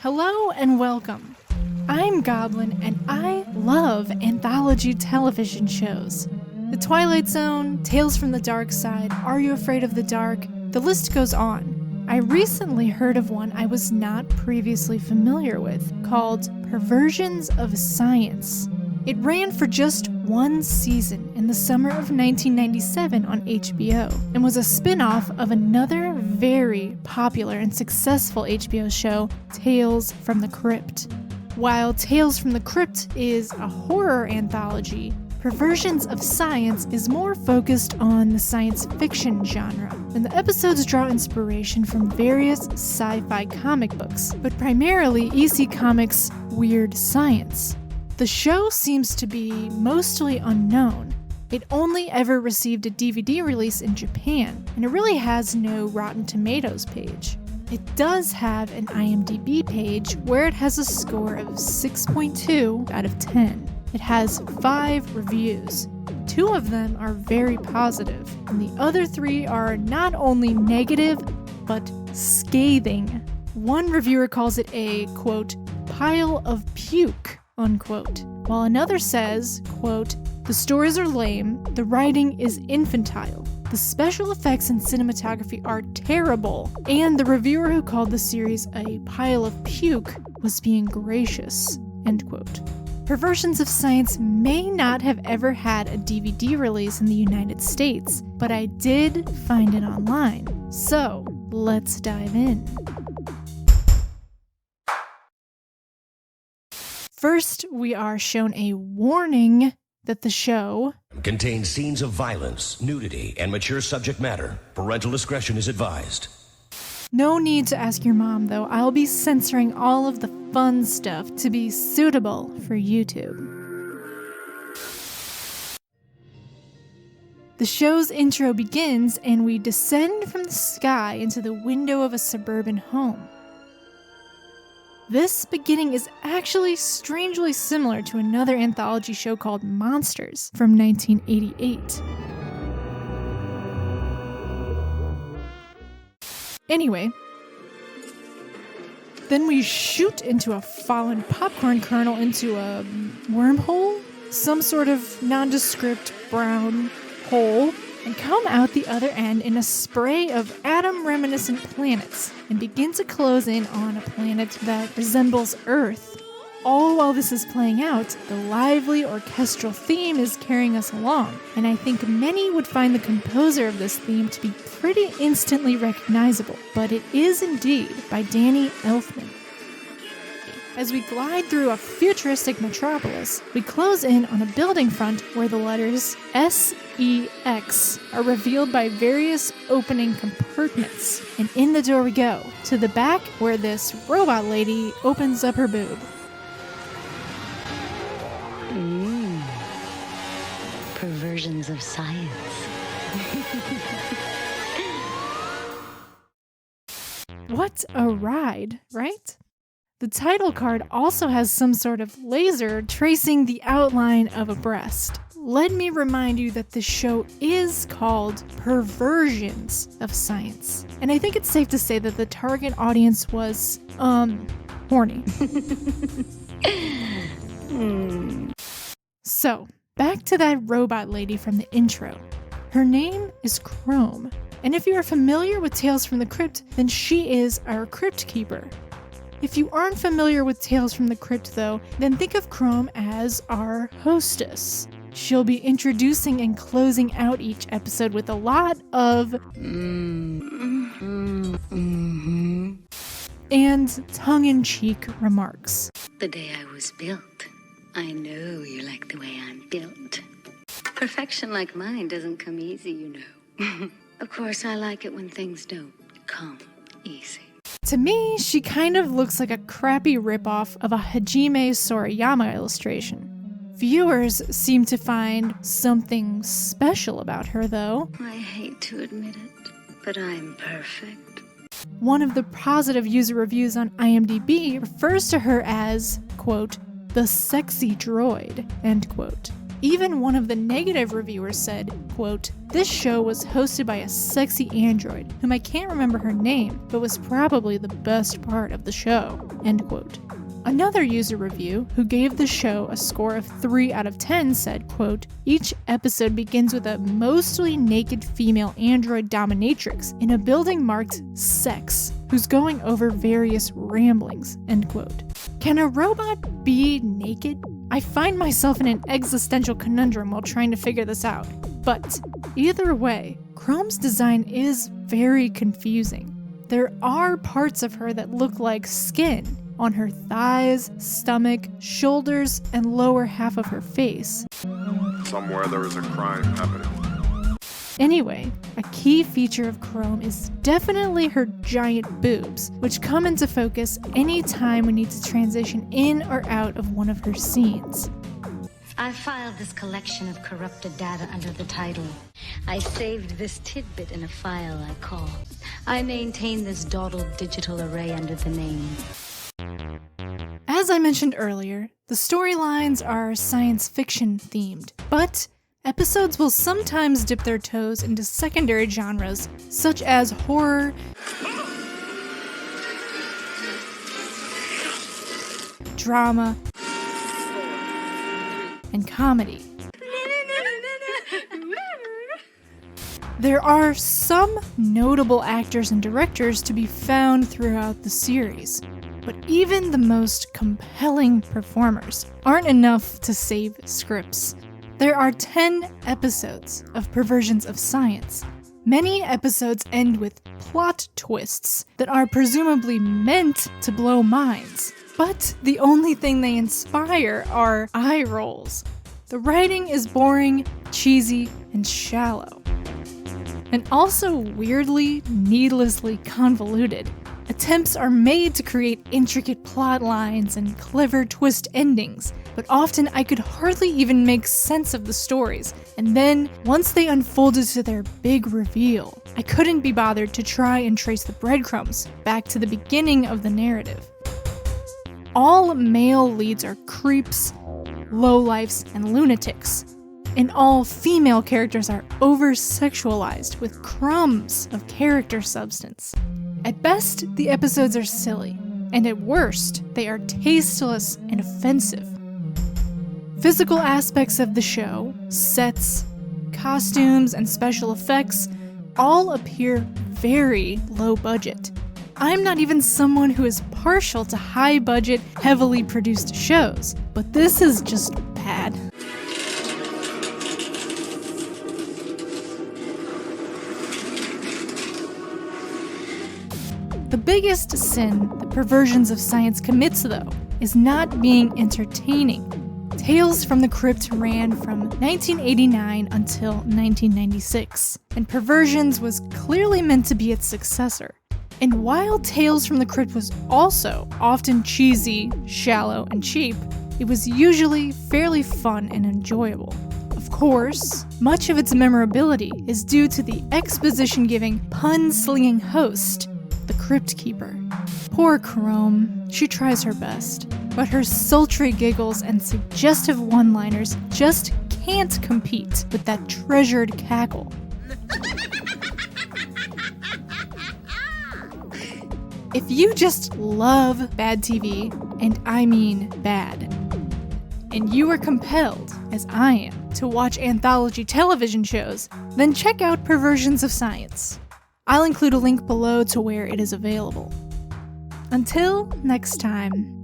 Hello and welcome. I'm Goblin and I love anthology television shows. The Twilight Zone, Tales from the Dark Side, Are You Afraid of the Dark? The list goes on. I recently heard of one I was not previously familiar with, called Perversions of Science. It ran for just one season in the summer of 1997 on HBO, and was a spin-off of another very popular and successful HBO show, Tales from the Crypt. While Tales from the Crypt is a horror anthology, Perversions of Science is more focused on the science fiction genre, and the episodes draw inspiration from various sci-fi comic books, but primarily EC Comics' Weird Science. The show seems to be mostly unknown. It only ever received a DVD release in Japan, and it really has no Rotten Tomatoes page. It does have an IMDb page where it has a score of 6.2 out of 10. It has 5 reviews. 2 of them are very positive, and the other 3 are not only negative, but scathing. One reviewer calls it a, quote, pile of puke, unquote, while another says, quote, the stories are lame, the writing is infantile, the special effects and cinematography are terrible, and the reviewer who called the series a pile of puke was being gracious, end quote. Perversions of Science may not have ever had a DVD release in the United States, but I did find it online, so let's dive in. First, we are shown a warning that the show contains scenes of violence, nudity, and mature subject matter. Parental discretion is advised. No need to ask your mom, though. I'll be censoring all of the fun stuff to be suitable for YouTube. The show's intro begins, and we descend from the sky into the window of a suburban home. This beginning is actually strangely similar to another anthology show called Monsters from 1988. Anyway, then we shoot into a fallen popcorn kernel into a wormhole, some sort of nondescript brown hole, and come out the other end in a spray of atom-reminiscent planets, and begin to close in on a planet that resembles Earth. All while this is playing out, the lively orchestral theme is carrying us along, and I think many would find the composer of this theme to be pretty instantly recognizable, but it is indeed by Danny Elfman. As we glide through a futuristic metropolis, we close in on a building front where the letters SEX are revealed by various opening compartments. And in the door we go, to the back where this robot lady opens up her boob. Perversions of Science. What a ride, right? The title card also has some sort of laser tracing the outline of a breast. Let me remind you that the show is called Perversions of Science. And I think it's safe to say that the target audience was, horny. So, back to that robot lady from the intro. Her name is Chrome. And if you are familiar with Tales from the Crypt, then she is our Crypt Keeper. If you aren't familiar with Tales from the Crypt, though, then think of Chrome as our hostess. She'll be introducing and closing out each episode with a lot of and tongue-in-cheek remarks. The day I was built, I know you like the way I'm built. Perfection like mine doesn't come easy, you know. Of course, I like it when things don't come easy. To me, she kind of looks like a crappy ripoff of a Hajime Sorayama illustration. Viewers seem to find something special about her, though. I hate to admit it, but I'm perfect. One of the positive user reviews on IMDb refers to her as, quote, the sexy droid, end quote. Even one of the negative reviewers said, quote, "This show was hosted by a sexy android, whom I can't remember her name, but was probably the best part of the show," end quote. Another user review, who gave the show a score of 3 out of 10, said, quote, "Each episode begins with a mostly naked female android dominatrix in a building marked sex, who's going over various ramblings," end quote. Can a robot be naked? I find myself in an existential conundrum while trying to figure this out. But either way, Chrome's design is very confusing. There are parts of her that look like skin on her thighs, stomach, shoulders, and lower half of her face. Somewhere there is a crime happening. Anyway, a key feature of Chrome is definitely her giant boobs, which come into focus anytime we need to transition in or out of one of her scenes. I filed this collection of corrupted data under the title. I saved this tidbit in a file I call. I maintain this dawdled digital array under the name. As I mentioned earlier, the storylines are science fiction themed, but episodes will sometimes dip their toes into secondary genres such as horror, drama, and comedy. There are some notable actors and directors to be found throughout the series, but even the most compelling performers aren't enough to save scripts. There are 10 episodes of Perversions of Science. Many episodes end with plot twists that are presumably meant to blow minds, but the only thing they inspire are eye rolls. The writing is boring, cheesy, and shallow. And also weirdly, needlessly convoluted. Attempts are made to create intricate plot lines and clever twist endings, but often I could hardly even make sense of the stories, and then, once they unfolded to their big reveal, I couldn't be bothered to try and trace the breadcrumbs back to the beginning of the narrative. All male leads are creeps, lowlifes, and lunatics, and all female characters are over-sexualized with crumbs of character substance. At best, the episodes are silly, and at worst, they are tasteless and offensive. Physical aspects of the show, sets, costumes, and special effects all appear very low budget. I'm not even someone who is partial to high-budget, heavily produced shows, but this is just bad. The biggest sin that Perversions of Science commits, though, is not being entertaining. Tales from the Crypt ran from 1989 until 1996, and Perversions was clearly meant to be its successor. And while Tales from the Crypt was also often cheesy, shallow, and cheap, it was usually fairly fun and enjoyable. Of course, much of its memorability is due to the exposition-giving, pun-slinging host, the Crypt Keeper. Poor Chrome, she tries her best, but her sultry giggles and suggestive one-liners just can't compete with that treasured cackle. If you just love bad TV, and I mean bad, and you are compelled, as I am, to watch anthology television shows, then check out Perversions of Science. I'll include a link below to where it is available. Until next time.